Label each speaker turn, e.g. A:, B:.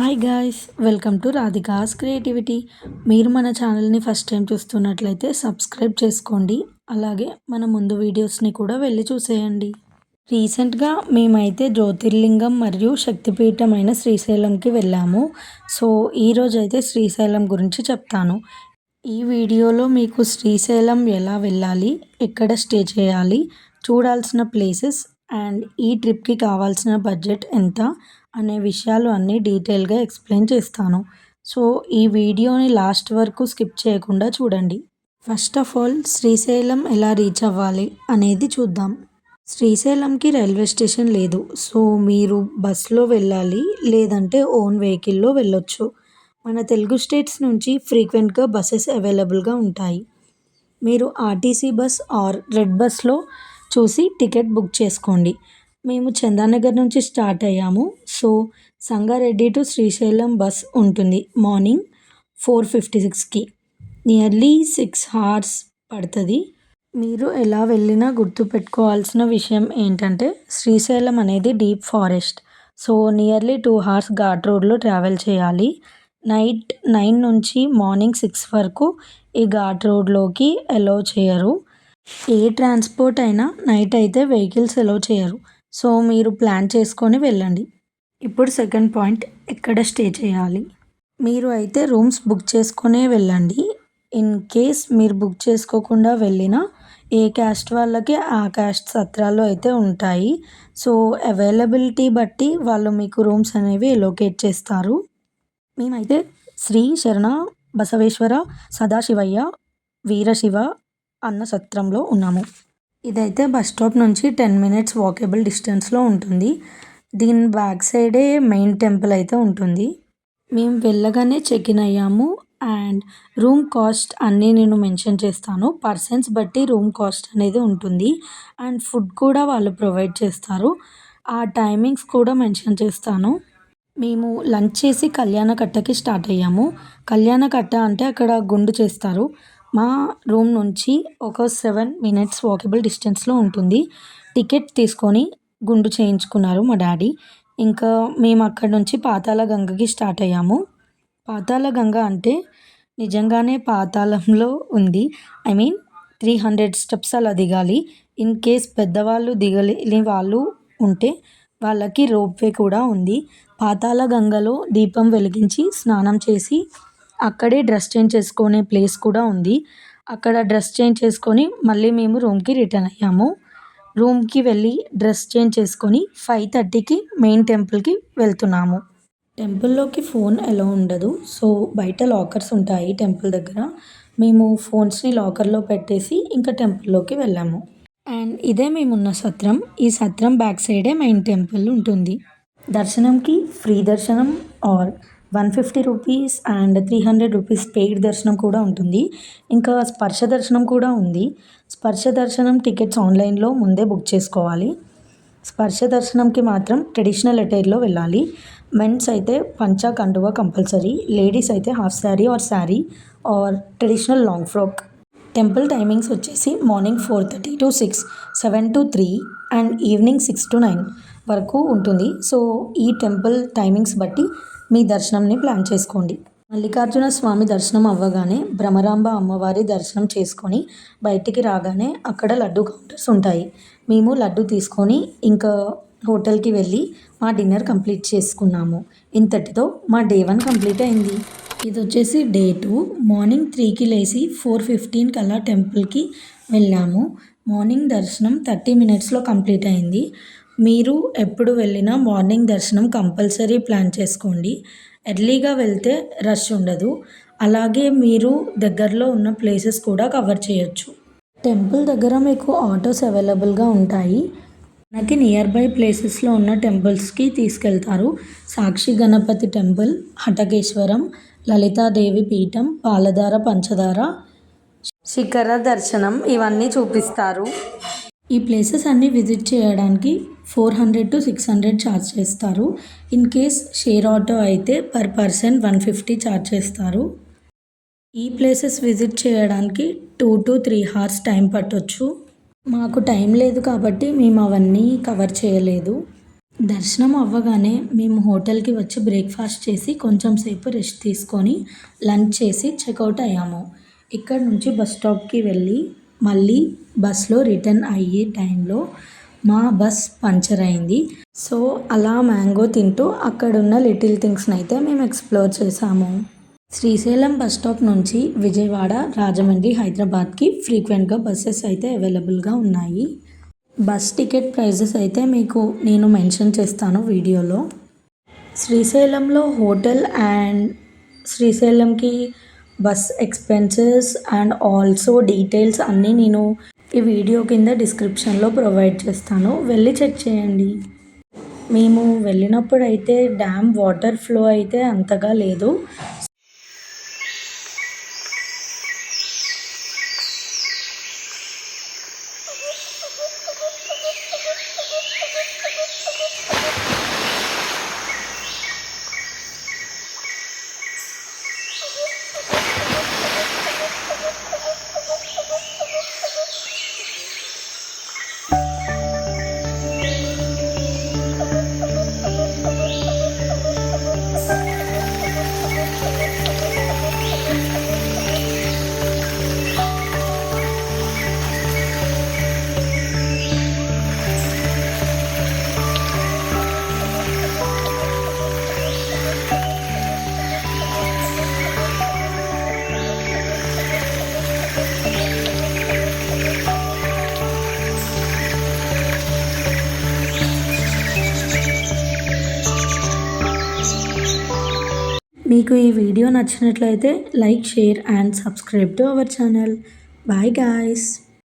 A: Hi guys, welcome to Radhika's creativity. మీరు మన ఛానల్ని ఫస్ట్ టైం చూస్తున్నట్లయితే సబ్స్క్రైబ్ చేసుకోండి. అలాగే మన ముందు వీడియోస్ని కూడా వెళ్ళి చూసేయండి. రీసెంట్గా మేమైతే జ్యోతిర్లింగం మరియు శక్తిపీఠమైన శ్రీశైలంకి వెళ్ళాము. సో ఈరోజైతే శ్రీశైలం గురించి చెప్తాను. ఈ వీడియోలో మీకు శ్రీశైలం ఎలా వెళ్ళాలి, ఎక్కడ స్టే చేయాలి, చూడాల్సిన ప్లేసెస్ అండ్ ఈ ట్రిప్కి కావాల్సిన బడ్జెట్ ఎంత అనే విషయాలు అన్నీ డీటెయిల్గా ఎక్స్ప్లెయిన్ చేస్తాను. సో ఈ వీడియోని లాస్ట్ వరకు స్కిప్ చేయకుండా చూడండి. ఫస్ట్ ఆఫ్ ఆల్ శ్రీశైలం ఎలా రీచ్ అవ్వాలి అనేది చూద్దాం. శ్రీశైలంకి రైల్వే స్టేషన్ లేదు. సో మీరు బస్లో వెళ్ళాలి, లేదంటే ఓన్ వెహికల్లో వెళ్ళొచ్చు. మన తెలుగు స్టేట్స్ నుంచి ఫ్రీక్వెంట్గా బస్సెస్ అవైలబుల్గా ఉంటాయి. మీరు ఆర్టీసీ బస్ ఆర్ రెడ్ బస్లో చూసి టికెట్ బుక్ చేసుకోండి. మేము చందానగర్ నుంచి స్టార్ట్ అయ్యాము. So Sangareddy to Srisailam bus ఉంటుంది మార్నింగ్ 4:56కి. నియర్లీ 6 hours పడుతుంది. మీరు ఎలా వెళ్ళినా గుర్తుపెట్టుకోవాల్సిన విషయం ఏంటంటే శ్రీశైలం అనేది deep forest. So nearly 2 hours ghat రోడ్లో ట్రావెల్ చేయాలి. నైట్ 9 నుంచి మార్నింగ్ 6 వరకు ఈ ఘాట్ రోడ్లోకి అలౌ చేయరు. ఏ ట్రాన్స్పోర్ట్ అయినా నైట్ అయితే వెహికల్స్ అలౌ చేయరు. సో మీరు ప్లాన్ చేసుకొని వెళ్ళండి. ఇప్పుడు సెకండ్ పాయింట్, ఎక్కడ స్టే చేయాలి. మీరు అయితే రూమ్స్ బుక్ చేసుకునే వెళ్ళండి. ఇన్ కేస్ మీరు బుక్ చేసుకోకుండా వెళ్ళినా ఏ క్యాస్ట్ వాళ్ళకి ఆ క్యాస్ట్ సత్రాలు అయితే ఉంటాయి. సో అవైలబిలిటీ బట్టి వాళ్ళు మీకు రూమ్స్ అనేవి లొకేట్ చేస్తారు. మేమైతే శ్రీ శరణ బసవేశ్వర సదాశివయ్య వీరశివ అన్న సత్రంలో ఉన్నాము. ఇదైతే బస్ స్టాప్ నుంచి 10 minutes వాకబుల్ డిస్టెన్స్లో ఉంటుంది. దీని బ్యాక్ సైడే మెయిన్ టెంపుల్ అయితే ఉంటుంది. మేము వెళ్ళగానే చెక్ ఇన్ అయ్యాము. అండ్ రూమ్ కాస్ట్ అన్నీ నేను మెన్షన్ చేస్తాను. పర్సన్స్ బట్టి రూమ్ కాస్ట్ అనేది ఉంటుంది. అండ్ ఫుడ్ కూడా వాళ్ళు ప్రొవైడ్ చేస్తారు. ఆ టైమింగ్స్ కూడా మెన్షన్ చేస్తాను. మేము లంచ్ చేసి కళ్యాణకట్టకి స్టార్ట్ అయ్యాము. కళ్యాణకట్ట అంటే అక్కడ గుండు చేస్తారు. మా రూమ్ నుంచి ఒక 7 minutes వాకబుల్ డిస్టెన్స్లో ఉంటుంది. టికెట్ తీసుకొని గుండు చేయించుకున్నారు మా డాడీ. ఇంకా మేము అక్కడ నుంచి పాతాళ గంగకి స్టార్ట్ అయ్యాము. పాతాళ గంగ అంటే నిజంగానే పాతాళంలో ఉంది. ఐ మీన్ 300 steps అలా దిగాలి. ఇన్ కేస్ పెద్దవాళ్ళు దిగలేని వాళ్ళు ఉంటే వాళ్ళకి రోప్వే కూడా ఉంది. పాతాళ గంగలో దీపం వెలిగించి స్నానం చేసి అక్కడే డ్రెస్ చేంజ్ చేసుకునే ప్లేస్ కూడా ఉంది. అక్కడ డ్రెస్ చేంజ్ చేసుకొని మళ్ళీ మేము రూమ్కి రిటర్న్ అయ్యాము. రూమ్కి వెళ్ళి డ్రెస్ చేంజ్ చేసుకొని 5:30కి మెయిన్ టెంపుల్కి వెళ్తున్నాము. టెంపుల్లోకి ఫోన్ అలౌ ఉండదు. సో బయట లాకర్స్ ఉంటాయి టెంపుల్ దగ్గర. మేము ఫోన్స్ని లాకర్లో పెట్టేసి ఇంకా టెంపుల్లోకి వెళ్ళాము. అండ్ ఇదే మేమున్న సత్రం. ఈ సత్రం బ్యాక్ సైడే మెయిన్ టెంపుల్ ఉంటుంది. దర్శనంకి ఫ్రీ దర్శనం or 150 rupees and 300 rupees paid దర్శనం కూడా ఉంటుంది. ఇంకా స్పర్శ దర్శనం కూడా ఉంది. స్పర్శ దర్శనం టికెట్స్ ఆన్లైన్లో ముందే బుక్ చేసుకోవాలి. స్పర్శ దర్శనంకి మాత్రం ట్రెడిషనల్ అటైర్లో వెళ్ళాలి. మెన్స్ అయితే పంచా కండువా కంపల్సరీ. లేడీస్ అయితే half sari or sari or traditional long frock. Temple timings వచ్చేసి morning 4:30 to 6, 7 to 3 and evening 6 to 9 వరకు ఉంటుంది. సో ఈ టెంపుల్ టైమింగ్స్ బట్టి మీ దర్శనంని ప్లాన్ చేసుకోండి. మల్లికార్జున స్వామి దర్శనం అవ్వగానే భ్రమరాంబ అమ్మవారి దర్శనం చేసుకొని బయటికి రాగానే అక్కడ లడ్డు కౌంటర్స్ ఉంటాయి. మేము లడ్డు తీసుకొని ఇంకా హోటల్కి వెళ్ళి మా డిన్నర్ కంప్లీట్ చేసుకున్నాము. ఇంతటితో మా డే 1 కంప్లీట్ అయింది. ఇది వచ్చేసి డే 2. మార్నింగ్ 3కి లేచి 4:15 కల్లా టెంపుల్కి వెళ్ళాము. మార్నింగ్ దర్శనం 30 minutesలో కంప్లీట్ అయింది. మీరు ఎప్పుడు వెళ్ళినా మార్నింగ్ దర్శనం కంపల్సరీ ప్లాన్ చేసుకోండి. ఎర్లీగా వెళ్తే రష్ ఉండదు. అలాగే మీరు దగ్గరలో ఉన్న ప్లేసెస్ కూడా కవర్ చేయొచ్చు. టెంపుల్ దగ్గర మీకు ఆటోస్ అవైలబుల్గా ఉంటాయి. మనకి నియర్ బై ప్లేసెస్లో ఉన్న టెంపుల్స్కి తీసుకెళ్తారు. సాక్షి గణపతి టెంపుల్, హటకేశ్వరం, లలితాదేవి పీఠం, పాలధార పంచదార, శిఖర దర్శనం ఇవన్నీ చూపిస్తారు. ఈ ప్లేసెస్ అన్నీ విజిట్ చేయడానికి 400 to 600 ఛార్జ్ చేస్తారు. ఇన్ కేస్ షేర్ ఆటో అయితే పర్ పర్సన్ 150 ఛార్జ్ చేస్తారు. ఈ ప్లేసెస్ విజిట్ చేయడానికి 2 to 3 hours టైం పట్టొచ్చు. మాకు టైం లేదు కాబట్టి మేము అవన్నీ కవర్ చేయలేదు. దర్శనం అవ్వగానే మేము హోటల్కి వచ్చి బ్రేక్ఫాస్ట్ చేసి కొంచెం సేపు రెస్ట్ తీసుకొని లంచ్ చేసి చెక్అవుట్ అయ్యాము. ఇక్కడ నుంచి బస్ స్టాప్కి వెళ్ళి మళ్ళీ బస్లో రిటర్న్ అయ్యే టైంలో మా బస్ పంచర్ అయింది. సో అలా మ్యాంగో తింటూ అక్కడున్న లిటిల్ థింగ్స్ని అయితే మేము ఎక్స్ప్లోర్ చేసాము. శ్రీశైలం బస్ స్టాప్ నుంచి విజయవాడ, రాజమండ్రి, హైదరాబాద్కి ఫ్రీక్వెంట్గా బస్సెస్ అయితే అవైలబుల్గా ఉన్నాయి. బస్ టికెట్ ప్రైజెస్ అయితే మీకు నేను మెన్షన్ చేస్తాను వీడియోలో. శ్రీశైలంలో హోటల్ అండ్ శ్రీశైలంకి bus expenses and also details అన్నీ నేను ఈ వీడియో కింద డిస్క్రిప్షన్లో ప్రొవైడ్ చేస్తాను, వెళ్ళి చెక్ చేయండి. మేము వెళ్ళినప్పుడు అయితే డ్యామ్ వాటర్ ఫ్లో అయితే అంతగా లేదు. మీకు ఈ వీడియో నచ్చినట్లయితే like, share and subscribe to our channel. Bye guys.